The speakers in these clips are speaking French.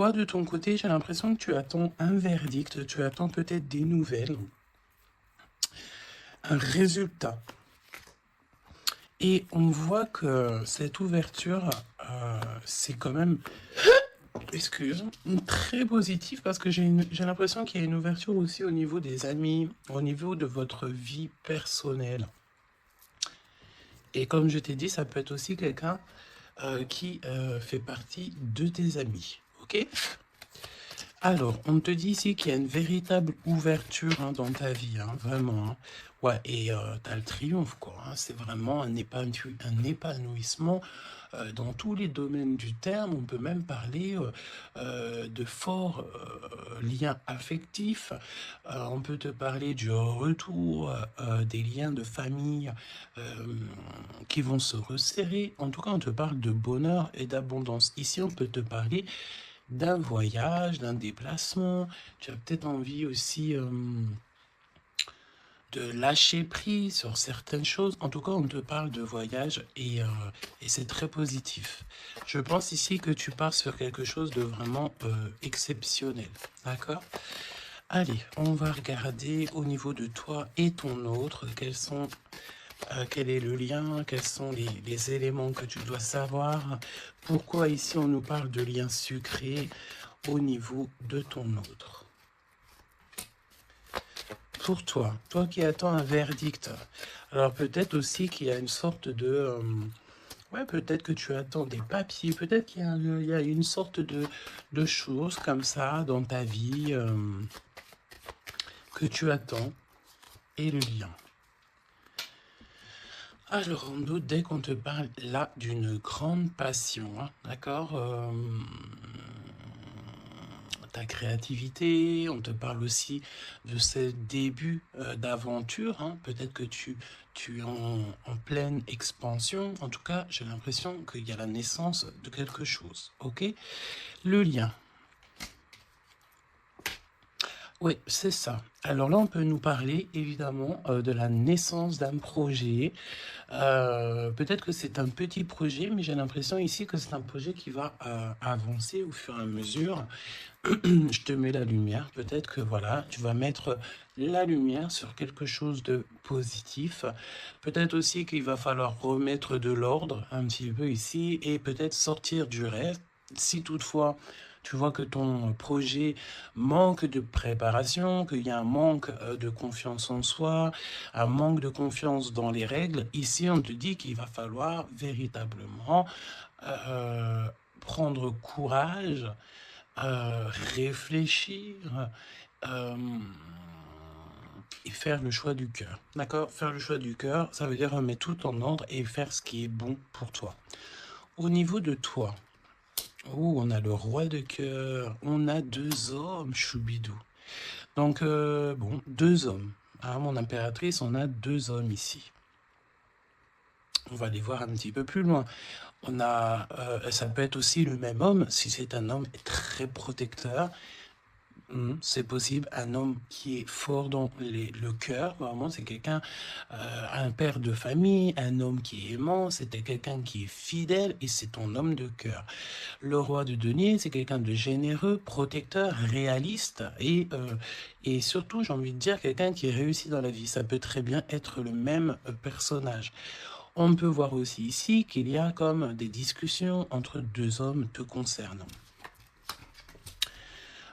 Toi, de ton côté, j'ai l'impression que tu attends un verdict, tu attends peut-être des nouvelles, un résultat. Et on voit que cette ouverture, c'est quand même, excuse, très positif parce que j'ai l'impression qu'il y a une ouverture aussi au niveau des amis, au niveau de votre vie personnelle. Et comme je t'ai dit, ça peut être aussi quelqu'un qui fait partie de tes amis. Ok? Alors, on te dit ici qu'il y a une véritable ouverture dans ta vie, vraiment. Ouais, et tu as le triomphe, quoi. C'est vraiment un épanouissement dans tous les domaines du terme. On peut même parler de forts liens affectifs. On peut te parler du retour des liens de famille qui vont se resserrer. En tout cas, on te parle de bonheur et d'abondance. Ici, on peut te parler d'un voyage, d'un déplacement. Tu as peut-être envie aussi de lâcher prise sur certaines choses. En tout cas, on te parle de voyage et c'est très positif. Je pense ici que tu pars sur quelque chose de vraiment exceptionnel. D'accord? Allez, on va regarder au niveau de toi et ton autre, quel est le lien, quels sont les éléments que tu dois savoir. Pourquoi ici on nous parle de liens sucrés au niveau de ton autre. Pour toi, toi qui attends un verdict, alors peut-être aussi qu'il y a une sorte de... ouais, peut-être que tu attends des papiers, peut-être qu'il y a une sorte de choses comme ça dans ta vie que tu attends et le lien. Alors, on doute dès qu'on te parle là d'une grande passion, d'accord, ta créativité, on te parle aussi de ce début d'aventure, peut-être que tu es en pleine expansion, en tout cas, j'ai l'impression qu'il y a la naissance de quelque chose, ok? Le lien. Oui, c'est ça. Alors là, on peut nous parler évidemment de la naissance d'un projet. Peut-être que c'est un petit projet, mais j'ai l'impression ici que c'est un projet qui va avancer au fur et à mesure. Je te mets la lumière. Peut-être que voilà, tu vas mettre la lumière sur quelque chose de positif. Peut-être aussi qu'il va falloir remettre de l'ordre un petit peu ici et peut-être sortir du reste. Si toutefois tu vois que ton projet manque de préparation, qu'il y a un manque de confiance en soi, un manque de confiance dans les règles, ici on te dit qu'il va falloir véritablement euh, prendre courage, réfléchir euh, et faire le choix du cœur. D'accord? Faire le choix du cœur, ça veut dire remettre tout en ordre et faire ce qui est bon pour toi. Au niveau de toi, oh, on a le roi de cœur, on a deux hommes, choubidou. Donc, bon, deux hommes. Mon impératrice, on a deux hommes ici. On va les voir un petit peu plus loin. On a, ça peut être aussi le même homme, si c'est un homme très protecteur. C'est possible, un homme qui est fort dans le cœur, vraiment, c'est quelqu'un, un père de famille, un homme qui est aimant, c'était quelqu'un qui est fidèle et c'est ton homme de cœur. Le roi de denier, c'est quelqu'un de généreux, protecteur, réaliste et surtout, j'ai envie de dire, quelqu'un qui réussit dans la vie. Ça peut très bien être le même personnage. On peut voir aussi ici qu'il y a comme des discussions entre deux hommes te concernant.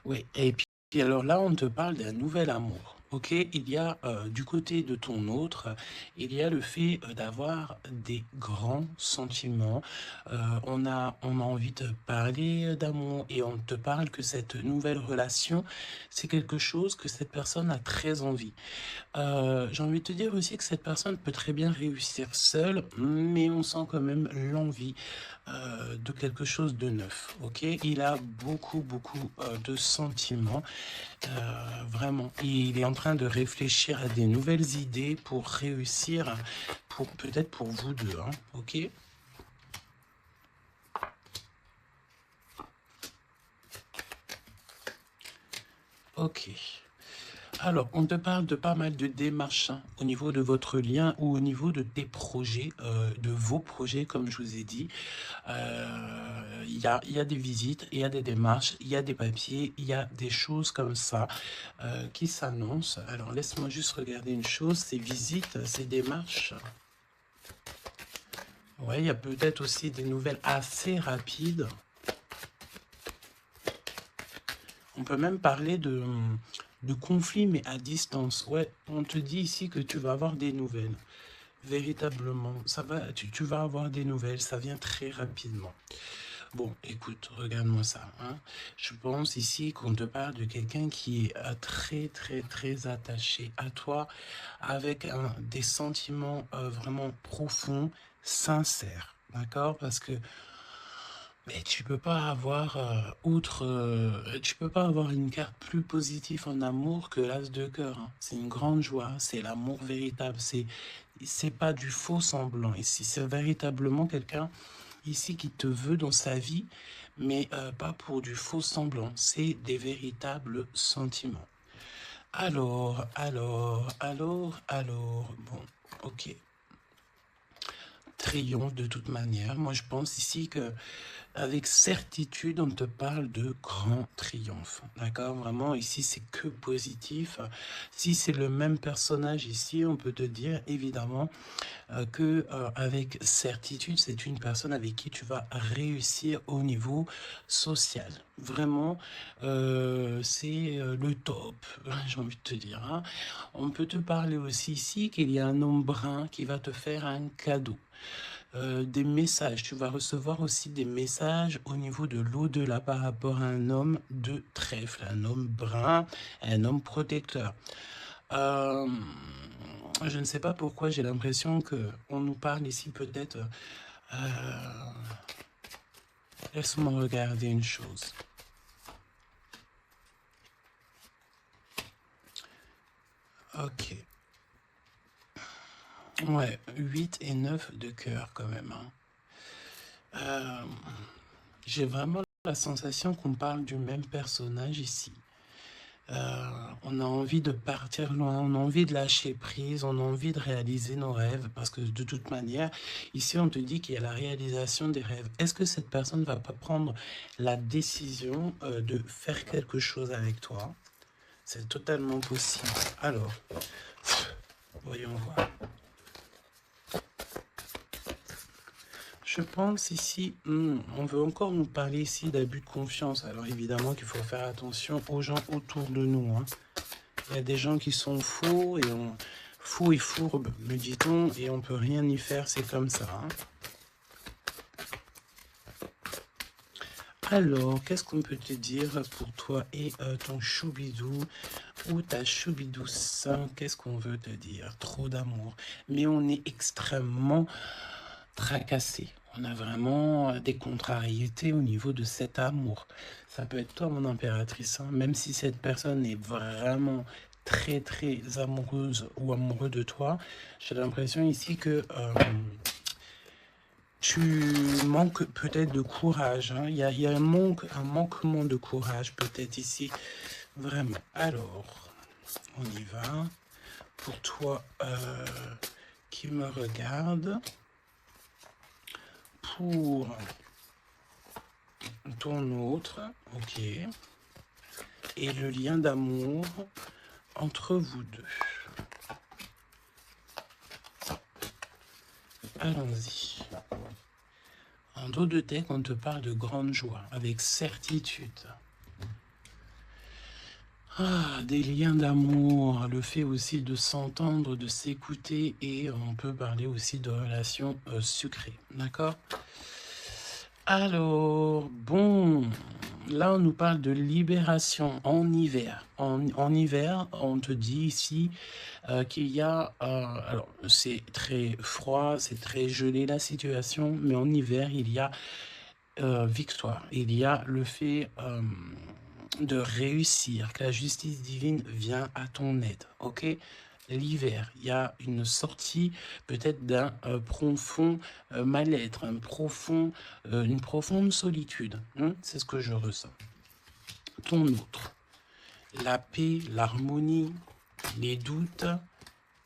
Oui, et puis alors là, on te parle d'un nouvel amour. Ok, il y a du côté de ton autre, il y a le fait d'avoir des grands sentiments. On a envie de parler d'amour et on te parle que cette nouvelle relation, c'est quelque chose que cette personne a très envie. J'ai envie de te dire aussi que cette personne peut très bien réussir seule, mais on sent quand même l'envie de quelque chose de neuf. Ok, il a beaucoup, beaucoup de sentiments. Vraiment, il est en train de réfléchir à des nouvelles idées pour réussir, peut-être pour vous deux. Ok. Ok. Alors, on te parle de pas mal de démarches au niveau de votre lien ou au niveau de tes projets, de vos projets, comme je vous ai dit. Il y a des visites, il y a des démarches, il y a des papiers, il y a des choses comme ça qui s'annoncent. Alors, laisse-moi juste regarder une chose, ces visites, ces démarches. Ouais, il y a peut-être aussi des nouvelles assez rapides. On peut même parler de conflit, mais à distance. Ouais, on te dit ici que tu vas avoir des nouvelles. Véritablement, ça va, tu vas avoir des nouvelles, ça vient très rapidement. Bon, écoute, regarde-moi ça. Hein. Je pense ici qu'on te parle de quelqu'un qui est très, très, très attaché à toi, avec des sentiments vraiment profonds, sincères. D'accord? Parce que mais tu peux pas avoir tu peux pas avoir une carte plus positive en amour que l'as de cœur. Hein. C'est une grande joie, c'est l'amour véritable, c'est pas du faux semblant. Ici, c'est véritablement quelqu'un ici qui te veut dans sa vie, mais pas pour du faux semblant. C'est des véritables sentiments. Alors. Bon, ok. Triomphe de toute manière. Moi, je pense ici que avec certitude, on te parle de grand triomphe. D'accord? Vraiment, ici, c'est que positif. Si c'est le même personnage ici, on peut te dire évidemment que avec certitude, c'est une personne avec qui tu vas réussir au niveau social. Vraiment, c'est le top, j'ai envie de te dire. Hein. On peut te parler aussi ici qu'il y a un homme brun qui va te faire un cadeau. Des messages, tu vas recevoir aussi des messages au niveau de l'au-delà par rapport à un homme de trèfle, un homme brun, un homme protecteur. Je ne sais pas pourquoi j'ai l'impression que on nous parle ici peut-être. Laisse-moi regarder une chose. Ok. Ouais, 8 et 9 de cœur quand même. Hein. J'ai vraiment la sensation qu'on parle du même personnage ici. On a envie de partir loin, on a envie de lâcher prise, on a envie de réaliser nos rêves, parce que de toute manière, ici on te dit qu'il y a la réalisation des rêves. Est-ce que cette personne ne va pas prendre la décision de faire quelque chose avec toi? C'est totalement possible. Alors, voyons voir. Je pense ici, on veut encore nous parler ici d'abus de confiance. Alors évidemment qu'il faut faire attention aux gens autour de nous. Hein. Il y a des gens qui sont faux faux et fourbes, me dit-on, et on peut rien y faire, c'est comme ça. Hein. Alors, qu'est-ce qu'on peut te dire pour toi et ton choubidou ou ta choubidouce? Qu'est-ce qu'on veut te dire? Trop d'amour. Mais on est extrêmement tracassé. On a vraiment des contrariétés au niveau de cet amour. Ça peut être toi, mon impératrice, hein, même si cette personne est vraiment très, très amoureuse ou amoureux de toi. J'ai l'impression ici que tu manques peut-être de courage. Hein. Il y a un manquement de courage peut-être ici. Vraiment. Alors, on y va. Pour toi qui me regarde. Pour ton autre, ok, et le lien d'amour entre vous deux. Allons-y. En dos de tête, on te parle de grande joie, avec certitude. Ah, des liens d'amour, le fait aussi de s'entendre, de s'écouter, et on peut parler aussi de relations sucrées, d'accord? Alors, bon, là on nous parle de libération en hiver. En hiver, on te dit ici qu'il y a, alors c'est très froid, c'est très gelé la situation, mais en hiver, il y a victoire. Il y a le fait de réussir, que la justice divine vient à ton aide, ok? L'hiver, il y a une sortie peut-être d'un profond mal-être, une profonde solitude. Hein? C'est ce que je ressens. Ton autre, la paix, l'harmonie, les doutes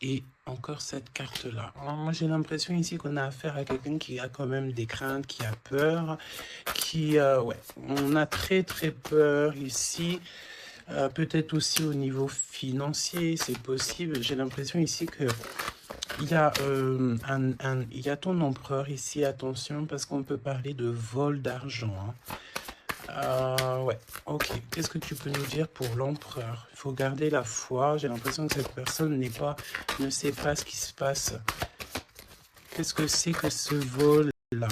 et encore cette carte-là. Alors, moi, j'ai l'impression ici qu'on a affaire à quelqu'un qui a quand même des craintes, qui a peur, ouais, on a très très peur ici. Peut-être aussi au niveau financier, c'est possible. J'ai l'impression ici que il y a, il y a ton empereur ici, attention, parce qu'on peut parler de vol d'argent. Ouais, ok. Qu'est-ce que tu peux nous dire pour l'empereur? Il faut garder la foi. J'ai l'impression que cette personne ne sait pas ce qui se passe. Qu'est-ce que c'est que ce vol-là?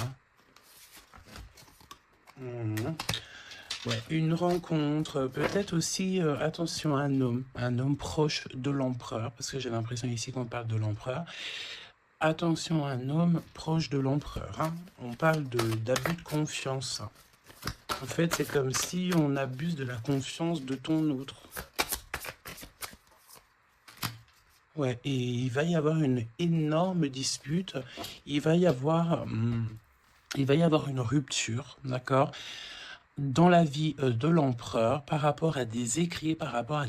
Ouais, une rencontre, peut-être aussi, attention, un homme proche de l'empereur, parce que j'ai l'impression ici qu'on parle de l'empereur. Attention, un homme proche de l'empereur, hein. On parle d'abus de confiance. En fait, c'est comme si on abuse de la confiance de ton autre. Ouais, et il va y avoir une énorme dispute. Il va y avoir une rupture, d'accord, dans la vie de l'empereur par rapport à des écrits, par rapport à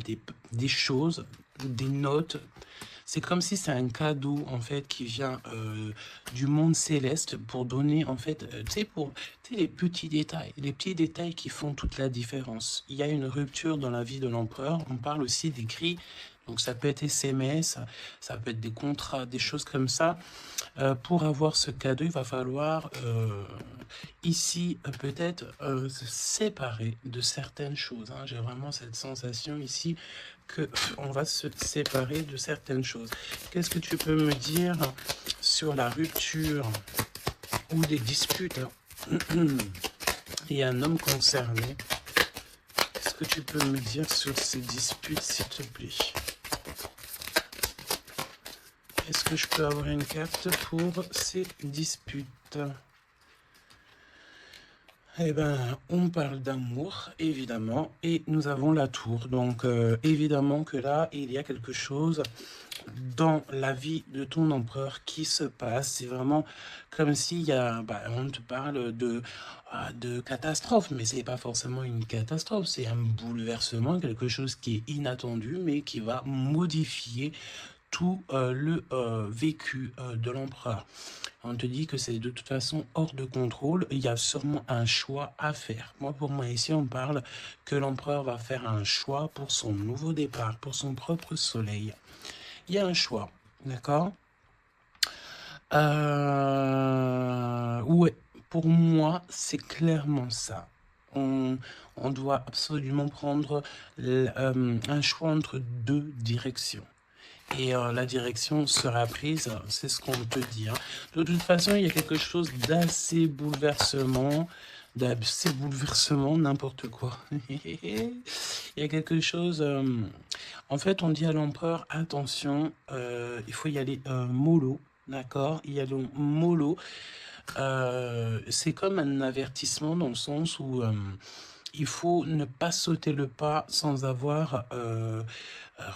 des choses, des notes. C'est comme si c'est un cadeau, en fait, qui vient du monde céleste pour donner, en fait, tu sais, les petits détails qui font toute la différence. Il y a une rupture dans la vie de l'empereur. On parle aussi d'écrits. Donc, ça peut être SMS, ça peut être des contrats, des choses comme ça. Pour avoir ce cadeau, il va falloir ici peut-être se séparer de certaines choses, hein. J'ai vraiment cette sensation ici que on va se séparer de certaines choses. Qu'est-ce que tu peux me dire sur la rupture ou des disputes? Il y a un homme concerné. Qu'est-ce que tu peux me dire sur ces disputes, s'il te plaît? Est-ce que je peux avoir une carte pour ces disputes? Eh ben, on parle d'amour, évidemment, et nous avons la tour. Donc, évidemment que là, il y a quelque chose dans la vie de ton empereur qui se passe. C'est vraiment comme s'il y a, on te parle de catastrophe, mais c'est pas forcément une catastrophe, c'est un bouleversement, quelque chose qui est inattendu, mais qui va modifier tout le vécu de l'empereur. On te dit que c'est de toute façon hors de contrôle. Il y a sûrement un choix à faire. Pour moi, ici, on parle que l'empereur va faire un choix pour son nouveau départ, pour son propre soleil. Il y a un choix, d'accord? Ouais, pour moi, c'est clairement ça. On doit absolument prendre un choix entre deux directions. Et la direction sera prise, c'est ce qu'on te dit, hein. De toute façon, il y a quelque chose d'assez bouleversement, n'importe quoi. Il y a quelque chose... en fait, on dit à l'empereur, attention, il faut y aller mollo, d'accord? Il y a le mollo. C'est comme un avertissement dans le sens où... il faut ne pas sauter le pas sans avoir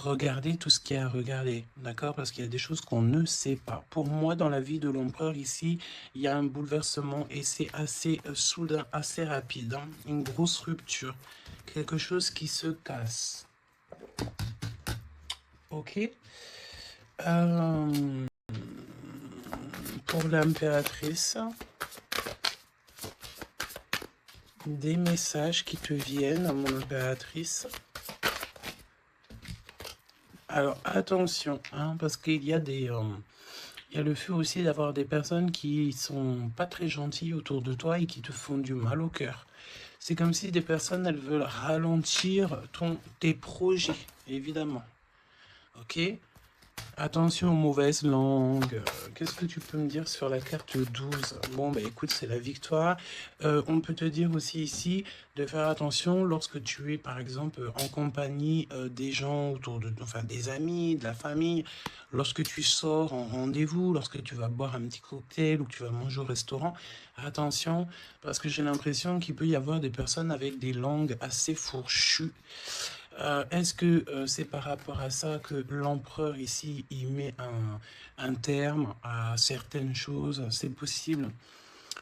regardé tout ce qu'il y a à regarder, d'accord? Parce qu'il y a des choses qu'on ne sait pas. Pour moi, dans la vie de l'empereur, ici, il y a un bouleversement et c'est assez soudain, assez rapide, hein? Une grosse rupture, quelque chose qui se casse. Ok? Pour l'impératrice... des messages qui te viennent à mon impératrice. Alors attention, hein, parce qu'il y a il y a le fait aussi d'avoir des personnes qui sont pas très gentilles autour de toi et qui te font du mal au cœur. C'est comme si des personnes, elles veulent ralentir tes projets, évidemment. Ok? Attention aux mauvaises langues. Qu'est-ce que tu peux me dire sur la carte 12? Bon, bah écoute, c'est la victoire. On peut te dire aussi ici de faire attention lorsque tu es, par exemple, en compagnie des gens autour de... Enfin, des amis, de la famille. Lorsque tu sors en rendez-vous, lorsque tu vas boire un petit cocktail ou que tu vas manger au restaurant, attention, parce que j'ai l'impression qu'il peut y avoir des personnes avec des langues assez fourchues. Est-ce que c'est par rapport à ça que l'empereur ici, il met un terme à certaines choses? C'est possible.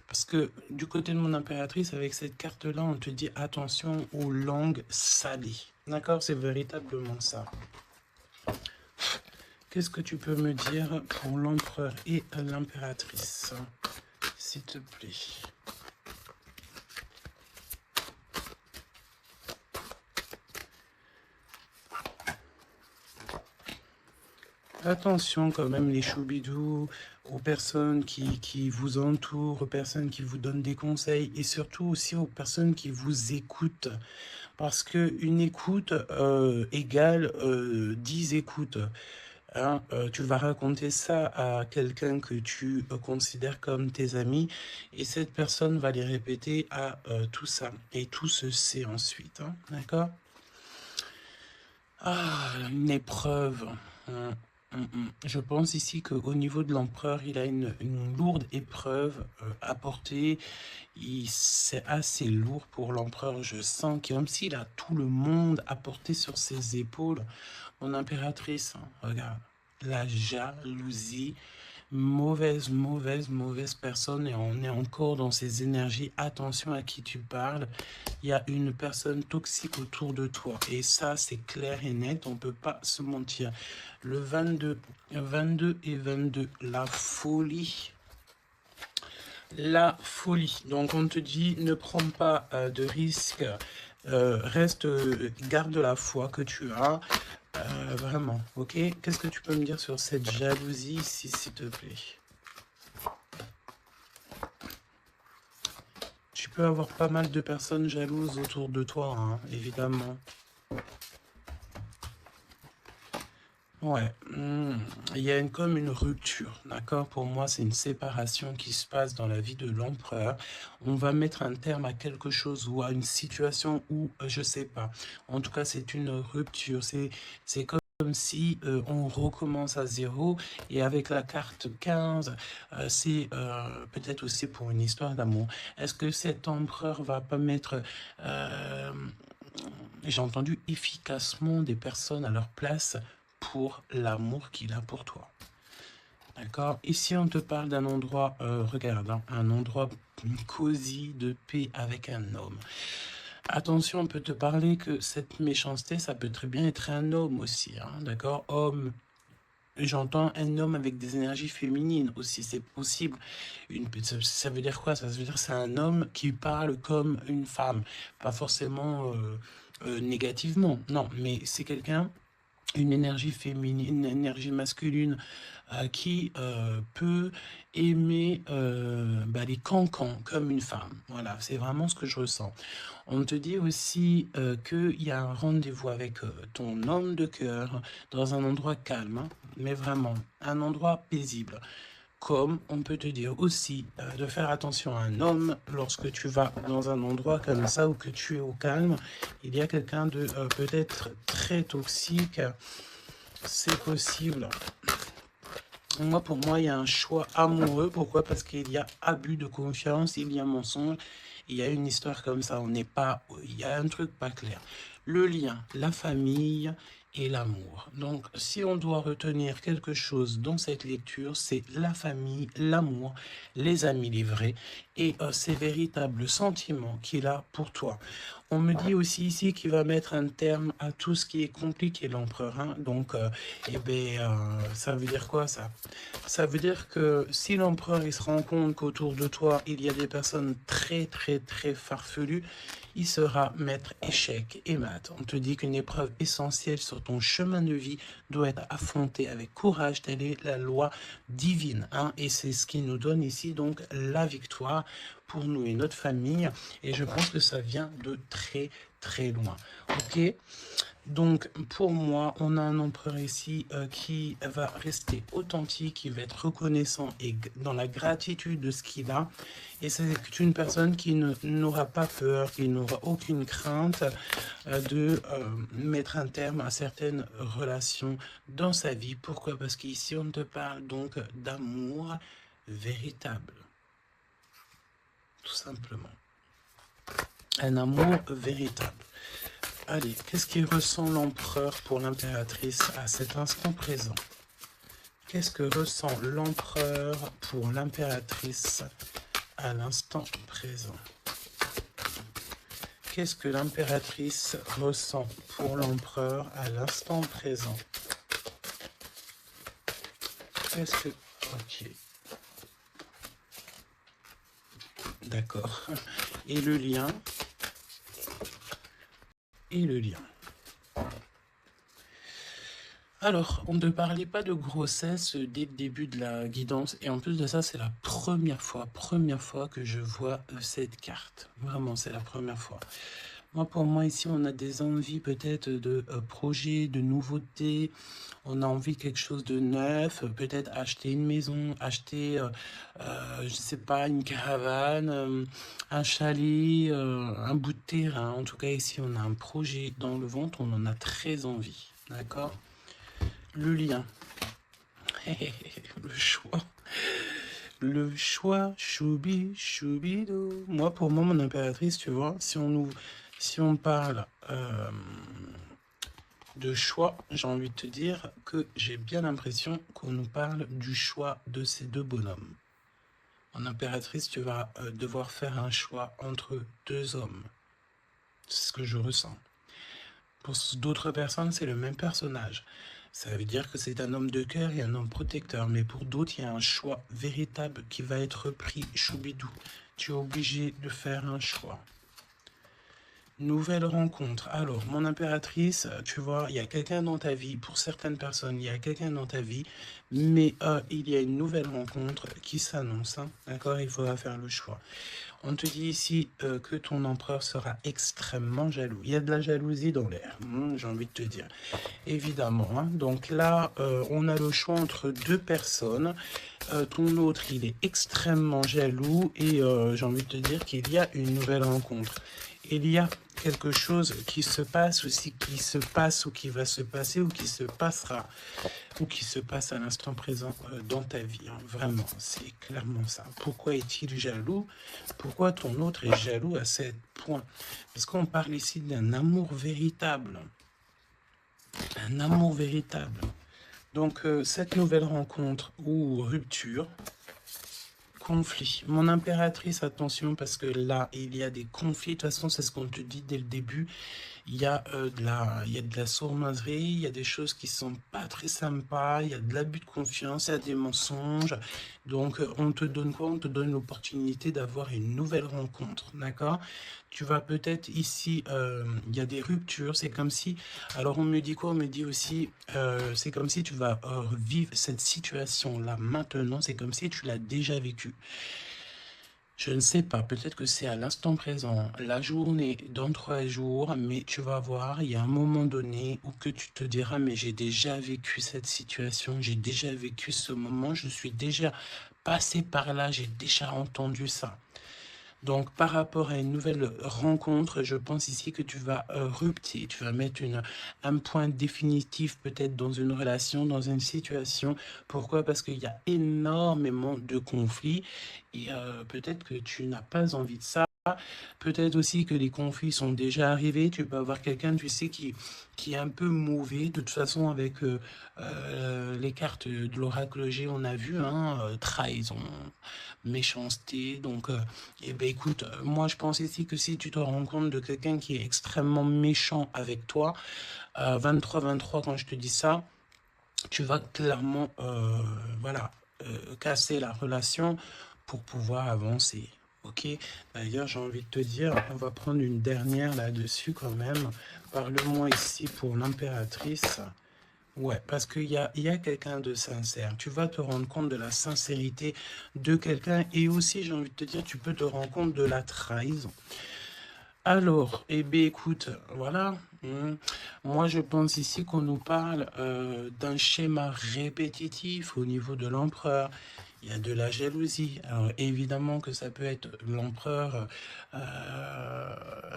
Parce que du côté de mon impératrice, avec cette carte-là, on te dit attention aux langues salées. D'accord? C'est véritablement ça. Qu'est-ce que tu peux me dire pour l'empereur et l'impératrice, s'il te plaît? Attention quand même les choubidous, aux personnes qui vous entourent, aux personnes qui vous donnent des conseils et surtout aussi aux personnes qui vous écoutent. Parce qu'une écoute égale 10 écoutes. Hein, tu vas raconter ça à quelqu'un que tu considères comme tes amis et cette personne va les répéter à tout ça. Et tout se sait ensuite. Hein, d'accord? Ah, une épreuve. Je pense ici qu'au niveau de l'empereur, il a une lourde épreuve à porter. C'est assez lourd pour l'empereur. Je sens que même s'il a tout le monde à porter sur ses épaules, mon impératrice, hein, regarde, la jalousie, mauvaise personne et on est encore dans ces énergies. Attention à qui tu parles. Il y a une personne toxique autour de toi et ça c'est clair et net, on peut pas se mentir. Le 22 et 22, la folie. La folie. Donc on te dit ne prends pas de risques, reste, garde la foi que tu as. Vraiment, ok? Qu'est-ce que tu peux me dire sur cette jalousie ici, s'il te plaît? Tu peux avoir pas mal de personnes jalouses autour de toi, hein, évidemment. Ouais, il y a comme une rupture, d'accord? Pour moi, c'est une séparation qui se passe dans la vie de l'empereur. On va mettre un terme à quelque chose ou à une situation où, je sais pas. En tout cas, c'est une rupture. C'est comme si on recommence à zéro et avec la carte 15, c'est peut-être aussi pour une histoire d'amour. Est-ce que cet empereur va pas mettre, j'ai entendu, efficacement des personnes à leur place pour l'amour qu'il a pour toi? D'accord? Ici, on te parle d'un endroit, regarde, hein, un endroit cosy, de paix avec un homme. Attention, on peut te parler que cette méchanceté, ça peut très bien être un homme aussi, hein, d'accord? Homme, j'entends un homme avec des énergies féminines aussi, c'est possible. Ça veut dire quoi? Ça veut dire que c'est un homme qui parle comme une femme, pas forcément négativement, non, mais c'est quelqu'un, une énergie féminine, une énergie masculine qui peut aimer les cancans comme une femme. Voilà, c'est vraiment ce que je ressens. On te dit aussi qu'il y a un rendez-vous avec ton homme de cœur dans un endroit calme, hein, mais vraiment un endroit paisible. Comme on peut te dire aussi de faire attention à un homme lorsque tu vas dans un endroit comme ça ou que tu es au calme. Il y a quelqu'un de peut-être très toxique. C'est possible. Pour moi, il y a un choix amoureux. Pourquoi? Parce qu'il y a abus de confiance, il y a mensonge, il y a une histoire comme ça. On n'est pas, il y a un truc pas clair. Le lien, la famille et l'amour. Donc, si on doit retenir quelque chose dans cette lecture, c'est la famille, l'amour, les amis, les vrais et ces véritables sentiments qu'il a pour toi. On me dit aussi ici qu'il va mettre un terme à tout ce qui est compliqué, l'empereur. Hein. Donc, ça veut dire quoi ça? Ça veut dire que si l'empereur il se rend compte qu'autour de toi, il y a des personnes très farfelues, il sera maître échec et mat. On te dit qu'une épreuve essentielle sur ton chemin de vie doit être affrontée avec courage. Telle est la loi divine. Hein, et c'est ce qui nous donne ici donc la victoire pour nous et notre famille. Et je pense que ça vient de très loin. Ok? Donc, pour moi, on a un empereur ici qui va rester authentique, qui va être reconnaissant et dans la gratitude de ce qu'il a. Et c'est une personne qui n'aura pas peur, qui n'aura aucune crainte de mettre un terme à certaines relations dans sa vie. Pourquoi? Parce qu'ici, on te parle donc d'amour véritable. Tout simplement. Un amour véritable. Allez, qu'est-ce qu'il ressent l'empereur pour l'impératrice à cet instant présent? Qu'est-ce que ressent l'empereur pour l'impératrice à l'instant présent? Qu'est-ce que l'impératrice ressent pour l'empereur à l'instant présent? qu'est-ce que... Ok, d'accord. Et le lien. Et le lien. Alors, on ne parlait pas de grossesse dès le début de la guidance. Et en plus de ça, c'est la première fois que je vois cette carte. Vraiment, c'est la première fois. Moi, pour moi, ici, on a des envies peut-être de projets, de nouveautés. On a envie de quelque chose de neuf. Peut-être acheter une maison, acheter, je sais pas, une caravane, un chalet, un bout de terrain. En tout cas, ici, on a un projet dans le ventre. On en a très envie. D'accord? Le lien. Le choix. Le choix, choubi, choubidou. Moi, pour moi, mon impératrice, tu vois, si on parle de choix, j'ai envie de te dire que j'ai bien l'impression qu'on nous parle du choix de ces deux bonhommes. En impératrice, tu vas devoir faire un choix entre deux hommes. C'est ce que je ressens. Pour d'autres personnes, c'est le même personnage. Ça veut dire que c'est un homme de cœur et un homme protecteur. Mais pour d'autres, il y a un choix véritable qui va être pris, choubidou. Tu es obligé de faire un choix. Nouvelle rencontre. Alors, mon impératrice, tu vois, il y a quelqu'un dans ta vie. Pour certaines personnes, il y a quelqu'un dans ta vie. Mais il y a une nouvelle rencontre qui s'annonce. Hein, d'accord? Il faudra faire le choix. On te dit ici que ton empereur sera extrêmement jaloux. Il y a de la jalousie dans l'air, j'ai envie de te dire. Évidemment. Hein. Donc là, on a le choix entre deux personnes. Ton autre, il est extrêmement jaloux et j'ai envie de te dire qu'il y a une nouvelle rencontre. Il y a quelque chose qui se passe aussi, qui se passe ou qui va se passer ou qui se passera ou qui se passe à l'instant présent dans ta vie. Hein. Vraiment, c'est clairement ça. Pourquoi est-il jaloux? Pourquoi ton autre est jaloux à ce point? Parce qu'on parle ici d'un amour véritable. Un amour véritable. Donc, cette nouvelle rencontre ou rupture, conflit. Mon impératrice, attention, parce que là, il y a des conflits. De toute façon, c'est ce qu'on te dit dès le début. Il y a de la sournoiserie, il y a des choses qui sont pas très sympas, il y a de l'abus de confiance, il y a des mensonges. Donc, on te donne quoi? On te donne l'opportunité d'avoir une nouvelle rencontre, d'accord? Tu vas peut-être ici, il y a des ruptures, c'est comme si... Alors, on me dit quoi? On me dit aussi, c'est comme si tu vas vivre cette situation-là maintenant, c'est comme si tu l'as déjà vécu. Je ne sais pas, peut-être que c'est à l'instant présent, la journée, dans 3 jours, mais tu vas voir, il y a un moment donné où que tu te diras, mais j'ai déjà vécu cette situation, j'ai déjà vécu ce moment, je suis déjà passé par là, j'ai déjà entendu ça. Donc, par rapport à une nouvelle rencontre, je pense ici que tu vas rupter, tu vas mettre un point définitif peut-être dans une relation, dans une situation. Pourquoi? Parce qu'il y a énormément de conflits et peut-être que tu n'as pas envie de ça. Peut-être aussi que les conflits sont déjà arrivés. Tu peux avoir quelqu'un, tu sais, qui est un peu mauvais. De toute façon, avec les cartes de l'oracle G, on a vu, hein, trahison, méchanceté. Donc, eh ben, écoute, moi, je pense ici que si tu te rends compte de quelqu'un qui est extrêmement méchant avec toi, 23-23, quand je te dis ça, tu vas clairement, voilà, casser la relation pour pouvoir avancer. Ok, d'ailleurs, j'ai envie de te dire, on va prendre une dernière là-dessus quand même. Parle-moi ici pour l'impératrice. Ouais, parce qu'il y a quelqu'un de sincère. Tu vas te rendre compte de la sincérité de quelqu'un et aussi, j'ai envie de te dire, tu peux te rendre compte de la trahison. Alors, eh bien, écoute, voilà. Moi, je pense ici qu'on nous parle d'un schéma répétitif au niveau de l'empereur. Il y a de la jalousie. Alors, évidemment que ça peut être l'empereur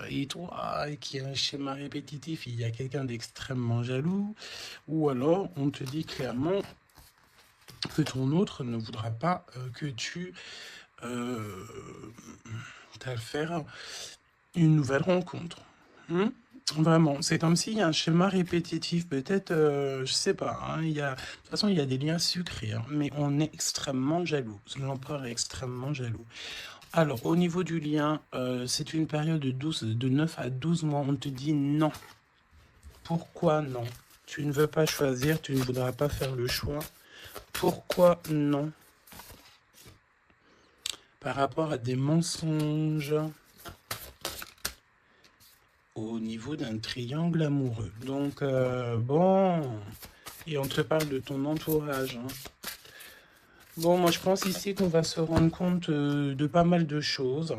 et toi, qui a un schéma répétitif. Il y a quelqu'un d'extrêmement jaloux. Ou alors, on te dit clairement que ton autre ne voudra pas que tu t'as faire une nouvelle rencontre. Vraiment, c'est comme s'il y a un schéma répétitif, peut-être, je sais pas, hein, de toute façon, il y a des liens sucrés, hein, mais on est extrêmement jaloux. L'empereur est extrêmement jaloux. Alors, au niveau du lien, c'est une période de 9 à 12 mois. On te dit non. Pourquoi non? Tu ne veux pas choisir, tu ne voudras pas faire le choix. Pourquoi non? Par rapport à des mensonges au niveau d'un triangle amoureux. Donc, bon, et on te parle de ton entourage. Hein. Bon, moi je pense ici qu'on va se rendre compte de pas mal de choses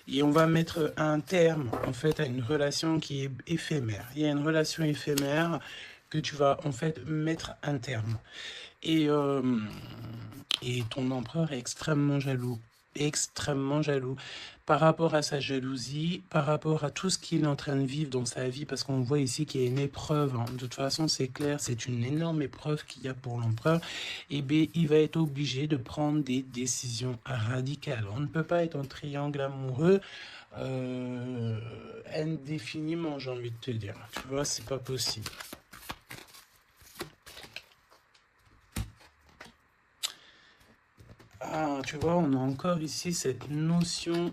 et on va mettre un terme en fait à une relation qui est éphémère. Il y a une relation éphémère que tu vas en fait mettre un terme. Et, euh, et ton empereur est extrêmement jaloux par rapport à sa jalousie, par rapport à tout ce qu'il est en train de vivre dans sa vie, parce qu'on voit ici qu'il y a une épreuve. Hein. De toute façon, c'est clair, c'est une énorme épreuve qu'il y a pour l'empereur. Et bien, il va être obligé de prendre des décisions radicales. On ne peut pas être en triangle amoureux indéfiniment, j'ai envie de te dire. Tu vois, c'est pas possible. Ah, tu vois, on a encore ici cette notion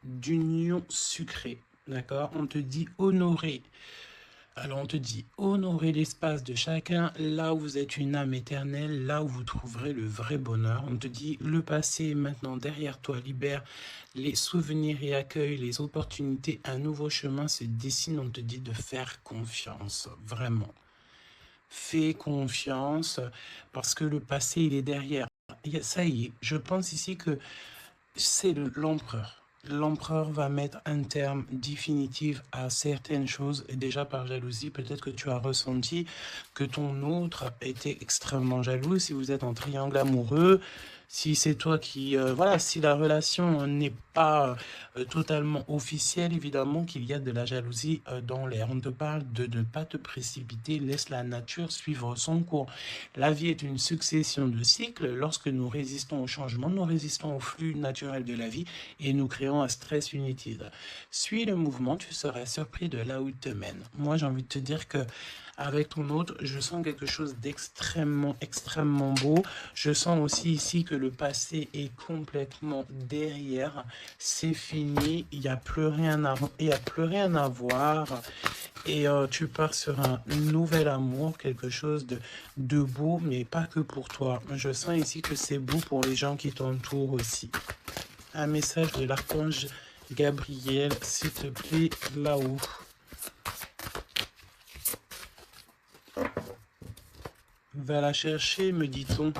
d'union sucrée, d'accord? On te dit honorer. Alors on te dit honorer l'espace de chacun, là où vous êtes une âme éternelle, là où vous trouverez le vrai bonheur. On te dit le passé est maintenant derrière toi, libère les souvenirs et accueille les opportunités. Un nouveau chemin se dessine, on te dit de faire confiance, vraiment. Fais confiance parce que le passé, il est derrière. Ça y est, je pense ici que c'est l'empereur. L'empereur va mettre un terme définitif à certaines choses. Et déjà par jalousie, peut-être que tu as ressenti que ton autre était extrêmement jaloux. Si vous êtes en triangle amoureux, si c'est toi qui... voilà, si la relation n'est pas totalement officielle, évidemment qu'il y a de la jalousie dans l'air. On te parle de ne pas te précipiter, laisse la nature suivre son cours. La vie est une succession de cycles. Lorsque nous résistons au changement, nous résistons au flux naturel de la vie et nous créons un stress inutile. Suis le mouvement, tu seras surpris de là où il te mène. Moi, j'ai envie de te dire que avec ton autre, je sens quelque chose extrêmement beau. Je sens aussi ici que le passé est complètement derrière. C'est fini. Il n'y a plus rien à voir. Et tu pars sur un nouvel amour, quelque chose de beau, mais pas que pour toi. Je sens ici que c'est beau pour les gens qui t'entourent aussi. Un message de l'archange Gabriel, s'il te plaît, là-haut. Va la chercher, me dit-on.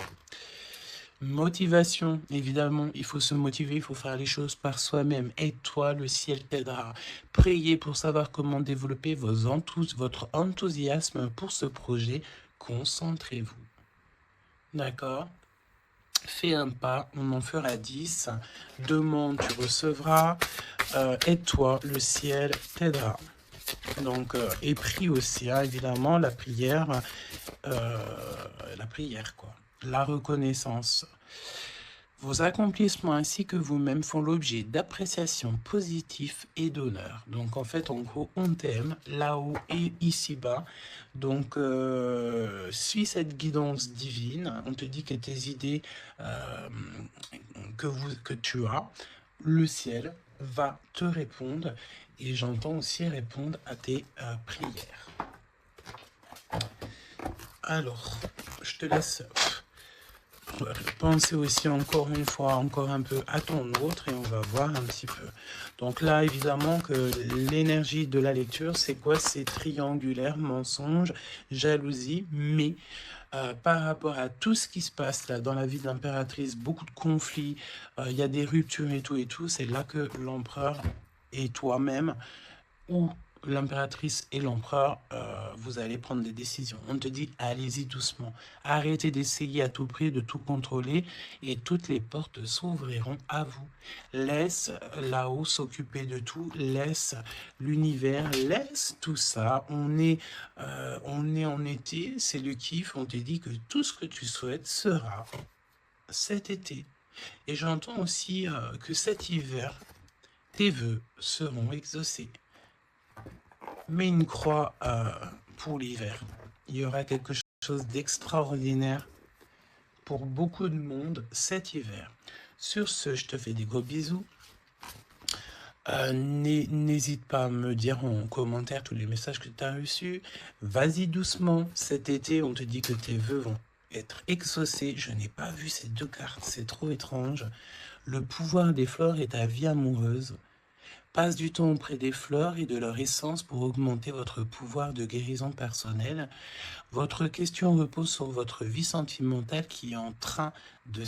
Motivation, évidemment, il faut se motiver, il faut faire les choses par soi-même. Aide-toi, le ciel t'aidera. Priez pour savoir comment développer votre enthousiasme pour ce projet. Concentrez-vous. D'accord? Fais un pas, on en fera 10. Demande, tu recevras. Aide-toi, le ciel t'aidera. Donc, et prie aussi, hein, évidemment, la prière, quoi. La reconnaissance. Vos accomplissements ainsi que vous-même font l'objet d'appréciation positive et d'honneur. Donc en fait, en gros, on t'aime là-haut et ici-bas. Donc suis cette guidance divine. On te dit que tes idées que tu as, le ciel va te répondre. Et j'entends aussi répondre à tes prières. Alors, je te laisse penser aussi encore une fois, encore un peu à ton autre et on va voir un petit peu. Donc là, évidemment que l'énergie de la lecture, c'est quoi? C'est triangulaire, mensonge, jalousie, mais par rapport à tout ce qui se passe là dans la vie de l'impératrice, beaucoup de conflits, il y a des ruptures et tout, c'est là que l'empereur et toi-même ou l'impératrice et l'empereur, vous allez prendre des décisions. On te dit, allez-y doucement. Arrêtez d'essayer à tout prix de tout contrôler et toutes les portes s'ouvriront à vous. Laisse là-haut s'occuper de tout. Laisse l'univers, laisse tout ça. On est en été, c'est le kiff. On te dit que tout ce que tu souhaites sera cet été. Et j'entends aussi que cet hiver, tes vœux seront exaucés. Mets une croix pour l'hiver. Il y aura quelque chose d'extraordinaire pour beaucoup de monde cet hiver. Sur ce, je te fais des gros bisous. N'hésite pas à me dire en commentaire tous les messages que tu as reçus. Vas-y doucement. Cet été, on te dit que tes vœux vont être exaucés. Je n'ai pas vu ces deux cartes, c'est trop étrange. Le pouvoir des fleurs est ta vie amoureuse. Passe du temps auprès des fleurs et de leur essence pour augmenter votre pouvoir de guérison personnelle. Votre question repose sur votre vie sentimentale qui est en train de